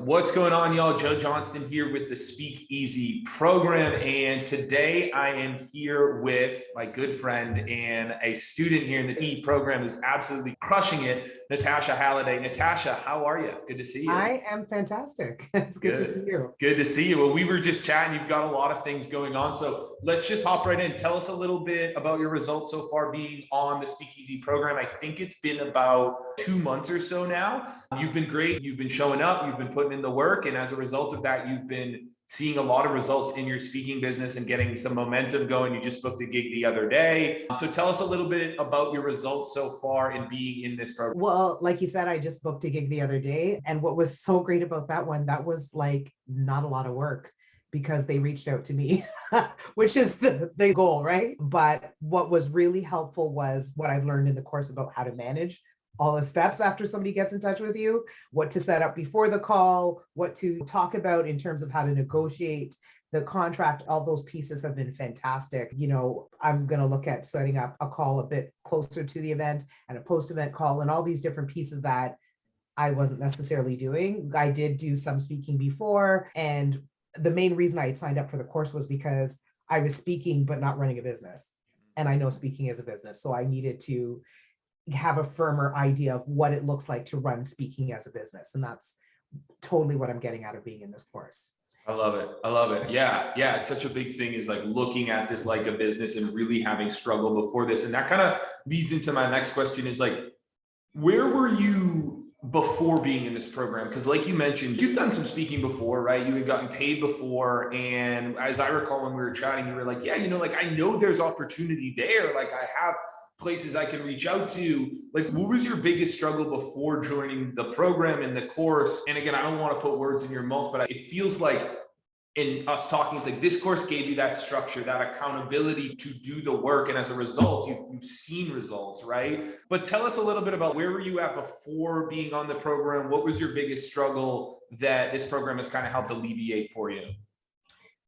What's going on, y'all? Joe Johnston here with the Speak Easy program. And today I am here with my good friend and a student here in the E program who's absolutely crushing it, Natasha Halliday. Natasha, how are you? Good to see you. I am fantastic. It's good to see you. Good to see you. Well, we were just chatting. You've got a lot of things going on. So let's just hop right in. Tell us a little bit about your results so far being on the Speak Easy program. I think it's been about 2 months or so now. You've been great. You've been showing up. You've been putting in the work. And as a result of that, you've been seeing a lot of results in your speaking business and getting some momentum going. You just booked a gig the other day. So tell us a little bit about your results so far in being in this program. Well, like you said, I just booked a gig the other day. And what was so great about that one, that was like not a lot of work because they reached out to me, which is the goal, right? But what was really helpful was what I've learned in the course about how to manage all the steps after somebody gets in touch with you, what to set up before the call, what to talk about in terms of how to negotiate the contract. All those pieces have been fantastic. You know, I'm going to look at setting up a call a bit closer to the event and a post-event call and all these different pieces that I wasn't necessarily doing. I did do some speaking before, and the main reason I signed up for the course was because I was speaking but not running a business. And I know speaking is a business, so I needed to have a firmer idea of what it looks like to run speaking as a business. And that's totally what I'm getting out of being in this course. I love it. I love it. Yeah. Yeah. It's such a big thing is like looking at this like a business and really having struggled before this. And that kind of leads into my next question is like, where were you before being in this program? Because like you mentioned, you've done some speaking before, right? You had gotten paid before. And as I recall, when we were chatting, you were like, yeah, like I know there's opportunity there. Like I have places I can reach out to. Like, what was your biggest struggle before joining the program and the course? And again, I don't want to put words in your mouth, but it feels like in us talking, it's like this course gave you that structure, that accountability to do the work. And as a result, you've seen results, right? But tell us a little bit about where were you at before being on the program? What was your biggest struggle that this program has kind of helped alleviate for you?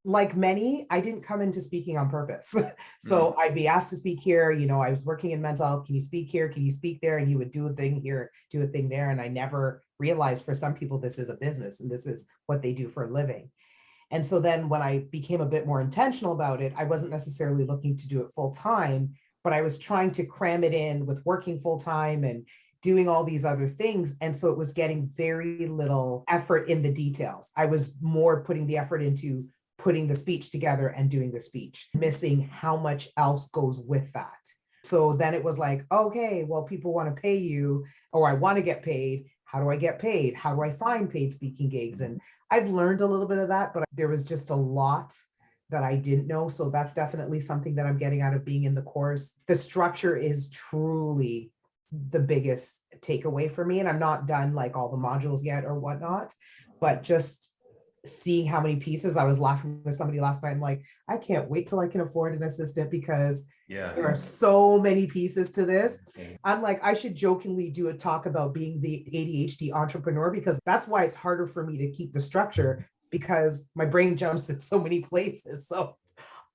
Like many, I didn't come into speaking on purpose. So I'd be asked to speak here. You know, I was working in mental health. Can you speak here? Can you speak there? And you would do a thing here, do a thing there. And I never realized for some people, this is a business and this is what they do for a living. And so then when I became a bit more intentional about it, I wasn't necessarily looking to do it full time, but I was trying to cram it in with working full time and doing all these other things. And so it was getting very little effort in the details. I was more putting the effort into putting the speech together and doing the speech, missing how much else goes with that. So then it was like, okay, well, people want to pay you, or I want to get paid. How do I get paid? How do I find paid speaking gigs? And I've learned a little bit of that, but there was just a lot that I didn't know. So that's definitely something that I'm getting out of being in the course. The structure is truly the biggest takeaway for me. And I'm not done like all the modules yet or whatnot, but just seeing how many pieces. I was laughing with somebody last night. I'm like, I can't wait till I can afford an assistant because there are so many pieces to this. I'm like, I should jokingly do a talk about being the ADHD entrepreneur because that's why it's harder for me to keep the structure because my brain jumps in so many places. So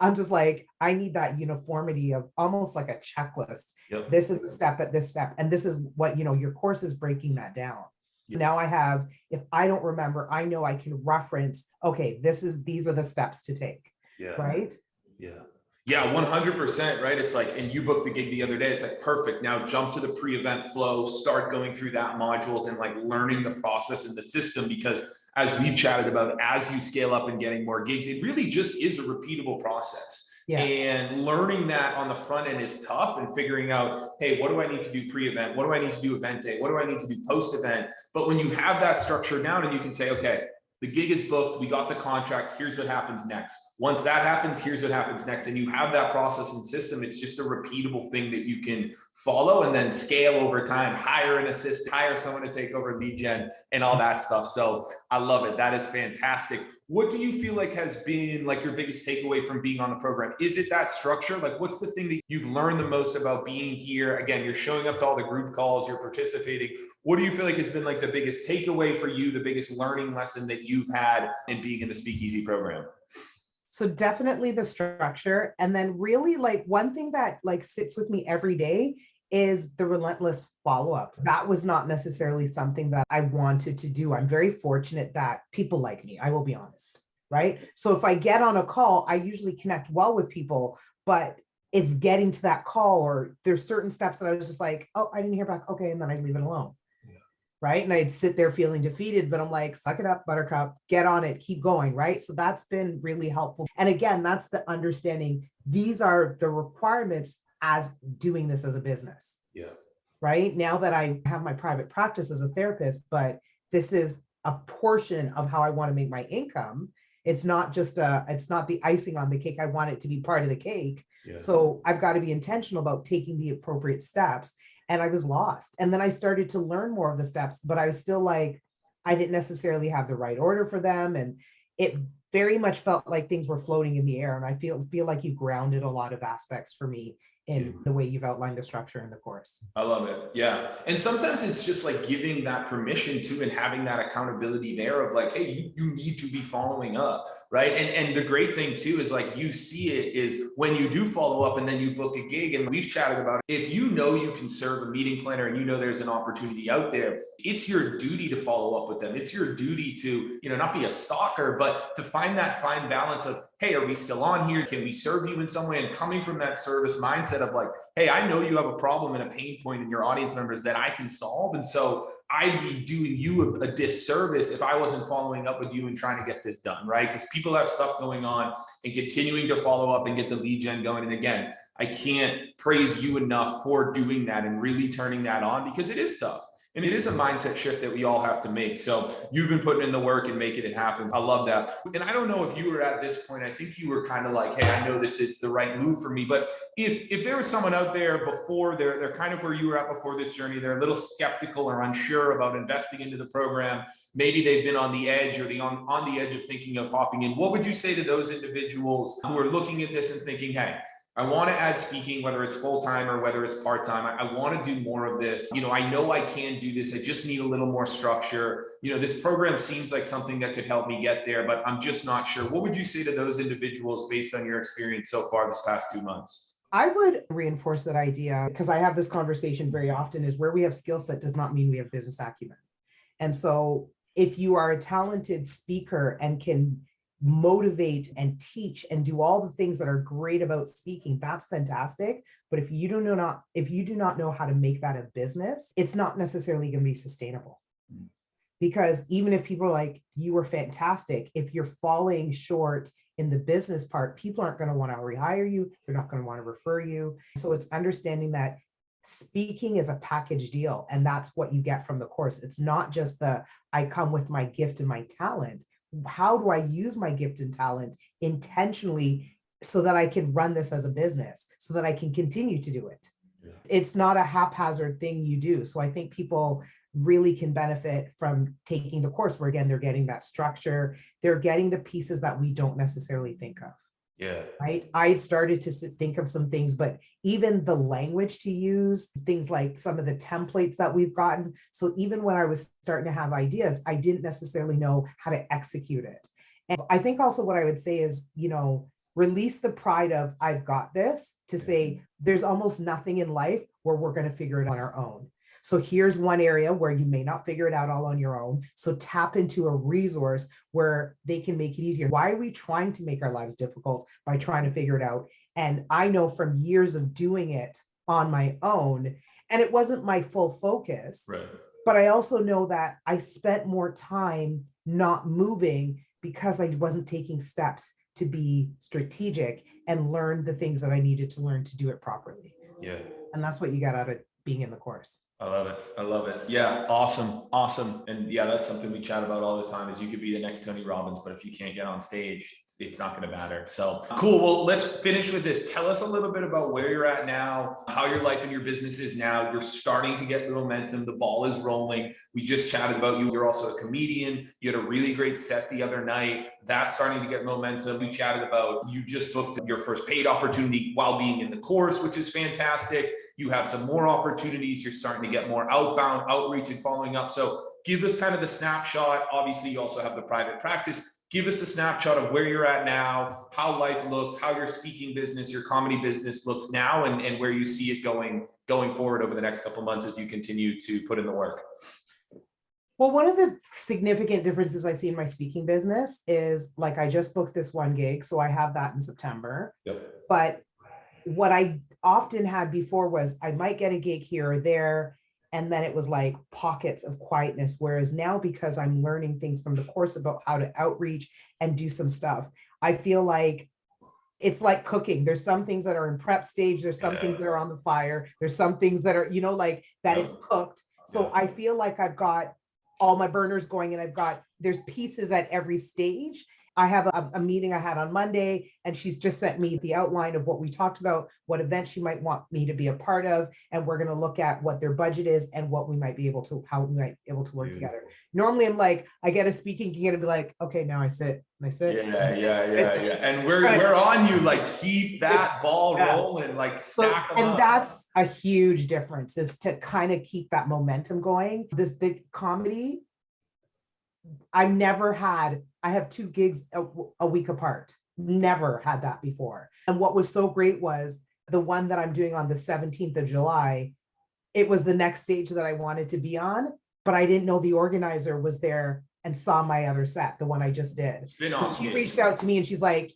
I'm just like, I need that uniformity of almost like a checklist. Yep. This is the step at this step. And this is what, your course is breaking that down. Now I have, if I don't remember, I know I can reference, okay, these are the steps to take. Yeah. Right? Yeah. Yeah, 100%, right? It's like, and you booked the gig the other day. It's like, perfect. Now jump to the pre-event flow, start going through that modules and like learning the process and the system, because as we've chatted about, as you scale up and getting more gigs, it really just is a repeatable process. Yeah. And learning that on the front end is tough, and figuring out, hey, what do I need to do pre-event? What do I need to do event day? What do I need to do post-event? But when you have that structure down and you can say, okay, the gig is booked, we got the contract, here's what happens next. Once that happens, here's what happens next. And you have that process and system. It's just a repeatable thing that you can follow and then scale over time, hire an assistant, hire someone to take over lead gen and all that stuff. So I love it. That is fantastic. What do you feel like has been like your biggest takeaway from being on the program? Is it that structure? Like, what's the thing that you've learned the most about being here? Again, you're showing up to all the group calls, you're participating. What do you feel like has been like the biggest takeaway for you, the biggest learning lesson that you've had in being in the Speak Easy program? So definitely the structure. And then really like one thing that like sits with me every day is the relentless follow-up. That was not necessarily something that I wanted to do. I'm very fortunate that people like me, I will be honest, right? So if I get on a call, I usually connect well with people, but it's getting to that call, or there's certain steps that I was just like, oh, I didn't hear back. Okay. And then I leave it alone. Right. And I'd sit there feeling defeated, but I'm like, suck it up, buttercup, get on it, keep going. Right. So that's been really helpful. And again, that's the understanding. These are the requirements as doing this as a business. Yeah. Right. Now that I have my private practice as a therapist, but this is a portion of how I want to make my income. It's not just it's not the icing on the cake. I want it to be part of the cake. Yeah. So I've got to be intentional about taking the appropriate steps. And I was lost. And then I started to learn more of the steps, but I was still like, I didn't necessarily have the right order for them. And it very much felt like things were floating in the air. And I feel like you grounded a lot of aspects for me in the way you've outlined the structure in the course. I love it. Yeah. And sometimes it's just like giving that permission to and having that accountability there of like, hey, you need to be following up. Right. And the great thing too is like you see it is when you do follow up and then you book a gig, and we've chatted about it, if you know you can serve a meeting planner and you know there's an opportunity out there, it's your duty to follow up with them. It's your duty to, not be a stalker, but to find that fine balance of, hey, are we still on here? Can we serve you in some way? And coming from that service mindset of like, hey, I know you have a problem and a pain point in your audience members that I can solve. And so I'd be doing you a disservice if I wasn't following up with you and trying to get this done, right? Because people have stuff going on, and continuing to follow up and get the lead gen going. And again, I can't praise you enough for doing that and really turning that on, because it is tough. And it is a mindset shift that we all have to make. So you've been putting in the work and making it happen. I love that. And I don't know if you were at this point, I think you were kind of like, hey, I know this is the right move for me. But if there was someone out there before, they're kind of where you were at before this journey, they're a little skeptical or unsure about investing into the program, maybe they've been on the edge or on the edge of thinking of hopping in, what would you say to those individuals who are looking at this and thinking, hey, I want to add speaking, whether it's full-time or whether it's part-time. I want to do more of this. I know I can do this. I just need a little more structure. This program seems like something that could help me get there, but I'm just not sure. What would you say to those individuals based on your experience so far this past 2 months? I would reinforce that idea, because I have this conversation very often, is where we have skill set does not mean we have business acumen. And so if you are a talented speaker and can motivate and teach and do all the things that are great about speaking, that's fantastic. But if you do not know how to make that a business, it's not necessarily going to be sustainable. Because even if people are like, you were fantastic, if you're falling short in the business part, people aren't going to want to rehire you. They're not going to want to refer you. So it's understanding that speaking is a package deal, and that's what you get from the course. It's not just I come with my gift and my talent. How do I use my gift and talent intentionally so that I can run this as a business, so that I can continue to do it? Yeah. It's not a haphazard thing you do. So I think people really can benefit from taking the course, where again, they're getting that structure, they're getting the pieces that we don't necessarily think of. Yeah. Right. I had started to think of some things, but even the language to use, things like some of the templates that we've gotten. So even when I was starting to have ideas, I didn't necessarily know how to execute it. And I think also what I would say is, release the pride of I've got this, to say there's almost nothing in life where we're going to figure it on our own. So here's one area where you may not figure it out all on your own. So tap into a resource where they can make it easier. Why are we trying to make our lives difficult by trying to figure it out? And I know from years of doing it on my own, and it wasn't my full focus, right, but I also know that I spent more time not moving because I wasn't taking steps to be strategic and learn the things that I needed to learn to do it properly. Yeah. And that's what you got out of being in the course. I love it. I love it. Yeah. Awesome. Awesome. And yeah, that's something we chat about all the time, is you could be the next Tony Robbins, but if you can't get on stage, it's not going to matter. So cool. Well, let's finish with this. Tell us a little bit about where you're at now, how your life and your business is now. You're starting to get momentum. The ball is rolling. We just chatted about you. You're also a comedian. You had a really great set the other night. That's starting to get momentum. We chatted about you just booked your first paid opportunity while being in the course, which is fantastic. You have some more opportunities. You're starting to to get more outbound outreach and following up. So give us kind of the snapshot. Obviously, you also have the private practice. Give us a snapshot of where you're at now, how life looks, how your speaking business, your comedy business looks now, and where you see it going forward over the next couple of months as you continue to put in the work. Well, one of the significant differences I see in my speaking business is, like, I just booked this one gig, so I have that in September. Yep. But what I often had before was I might get a gig here or there, and then it was like pockets of quietness. Whereas now, because I'm learning things from the course about how to outreach and do some stuff, I feel like it's like cooking. There's some things that are in prep stage. There's some things that are on the fire. There's some things that are, like that it's cooked. So I feel like I've got all my burners going, and there's pieces at every stage. I have a meeting I had on Monday, and she's just sent me the outline of what we talked about, what event she might want me to be a part of. And we're going to look at what their budget is and what we might be able to, how we might be able to work together. Normally I'm like, I get a speaking gig and be like, okay, now I sit and I sit. Yeah. And we're on you, like, keep that ball rolling, like stack them up. And that's a huge difference, is to kind of keep that momentum going. The comedy, I have 2 gigs a week apart. Never had that before. And what was so great was the one that I'm doing on the 17th of July, it was the next stage that I wanted to be on, but I didn't know the organizer was there and saw my other set, the one I just did. So she reached out to me and she's like,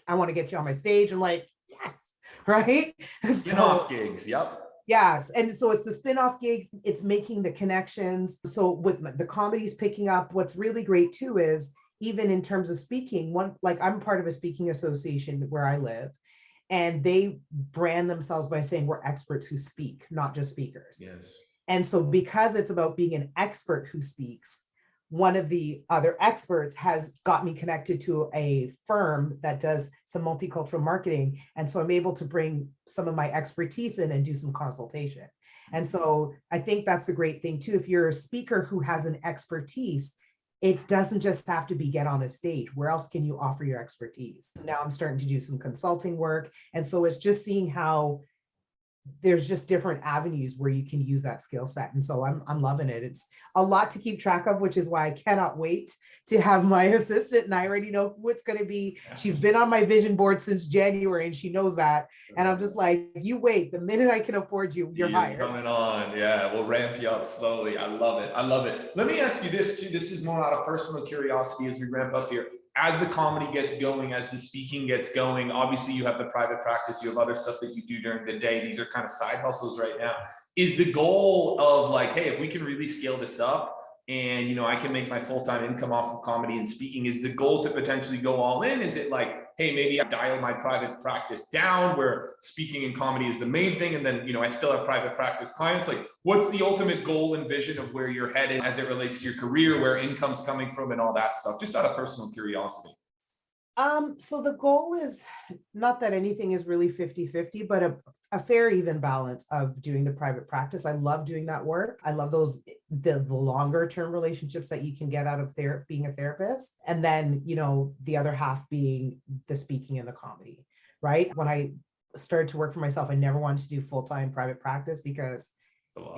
I want to get you on my stage. I'm like, yes, right? Spin-off gigs, yep. Yes. And so it's the spin-off gigs, it's making the connections. So with the comedy's picking up, what's really great too is, even in terms of speaking, I'm part of a speaking association where I live, and they brand themselves by saying we're experts who speak, not just speakers. Yes. And so because it's about being an expert who speaks, one of the other experts has got me connected to a firm that does some multicultural marketing. And so I'm able to bring some of my expertise in and do some consultation. And so I think that's the great thing too. If you're a speaker who has an expertise, it doesn't just have to be get on a stage. Where else can you offer your expertise? Now I'm starting to do some consulting work. And so it's just seeing how there's just different avenues where you can use that skill set. And so I'm loving it. It's a lot to keep track of, which is why I cannot wait to have my assistant. And I already know who it's going to be. She's been on my vision board since January, and she knows that. And I'm just like, you wait, the minute I can afford you, you're hired. Coming on. Yeah, we'll ramp you up slowly. I love it. Let me ask you this too. This is more out of personal curiosity as we ramp up here. As the comedy gets going, as the speaking gets going, obviously you have the private practice, you have other stuff that you do during the day. These are kind of side hustles right now. Is the goal of like, hey, if we can really scale this up and, I can make my full-time income off of comedy and speaking, is the goal to potentially go all in? Is it like, hey, maybe I dial my private practice down where speaking and comedy is the main thing, and then, I still have private practice clients? Like, what's the ultimate goal and vision of where you're headed as it relates to your career, where income's coming from and all that stuff? Just out of personal curiosity. So the goal is not that anything is really 50-50, but a fair, even balance of doing the private practice. I love doing that work. I love the longer term relationships that you can get out of being a therapist. And then, the other half being the speaking and the comedy, right? When I started to work for myself, I never wanted to do full-time private practice because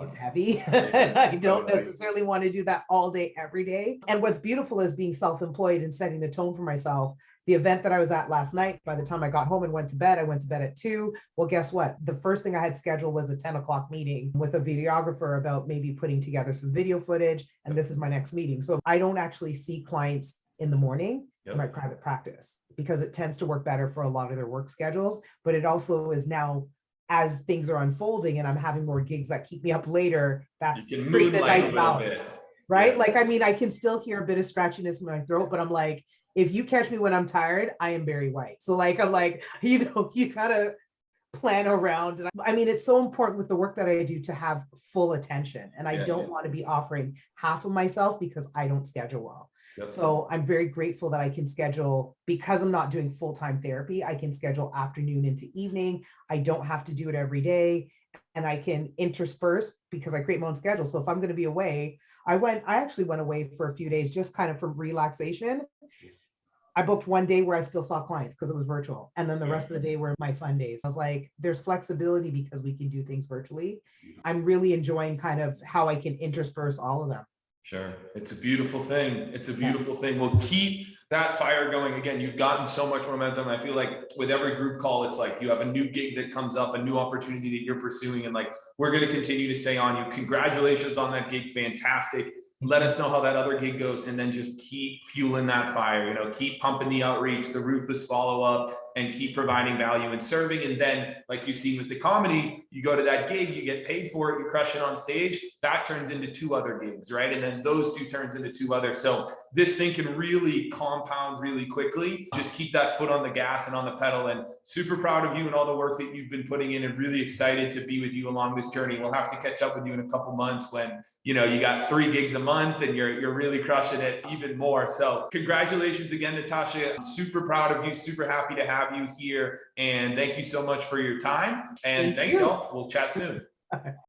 it's heavy. I don't necessarily want to do that all day, every day. And what's beautiful is being self-employed and setting the tone for myself. The event that I was at last night, by the time I got home and went to bed, I went to bed at 2. Well, guess what? The first thing I had scheduled was a 10 o'clock meeting with a videographer about maybe putting together some video footage. And this is my next meeting. So I don't actually see clients in the morning in my private practice because it tends to work better for a lot of their work schedules. But it also is now, as things are unfolding and I'm having more gigs that keep me up later, that's a nice balance, right? Yeah. Like, I can still hear a bit of scratchiness in my throat, but I'm like, if you catch me when I'm tired, I am Barry White. So I'm like, you gotta plan around. And it's so important with the work that I do to have full attention. And I don't want to be offering half of myself because I don't schedule well. Yep. So I'm very grateful that I can schedule, because I'm not doing full-time therapy, I can schedule afternoon into evening. I don't have to do it every day. And I can intersperse because I create my own schedule. So if I'm going to be away, I actually went away for a few days, just kind of from relaxation. I booked one day where I still saw clients because it was virtual. And then the rest of the day were my fun days. I was like, there's flexibility because we can do things virtually. I'm really enjoying kind of how I can intersperse all of them. Sure. It's a beautiful thing. It's a Yeah. beautiful thing. We'll keep that fire going. Again, you've gotten so much momentum. I feel like with every group call, it's like you have a new gig that comes up, a new opportunity that you're pursuing. And like, we're going to continue to stay on you. Congratulations on that gig. Fantastic. Let us know how that other gig goes, and then just keep fueling that fire, keep pumping the outreach, the ruthless follow-up, and keep providing value and serving. And then, like you've seen with the comedy, you go to that gig, you get paid for it, you crush it on stage, that turns into 2 other gigs, right? And then those 2 turns into 2 others. So this thing can really compound really quickly. Just keep that foot on the gas and on the pedal, and super proud of you and all the work that you've been putting in, and really excited to be with you along this journey. We'll have to catch up with you in a couple months when, you got 3 gigs a month and you're really crushing it even more. So congratulations again, Natasha. I'm super proud of you, super happy to have you here. And thank you so much for your time. And thanks, y'all. We'll chat soon.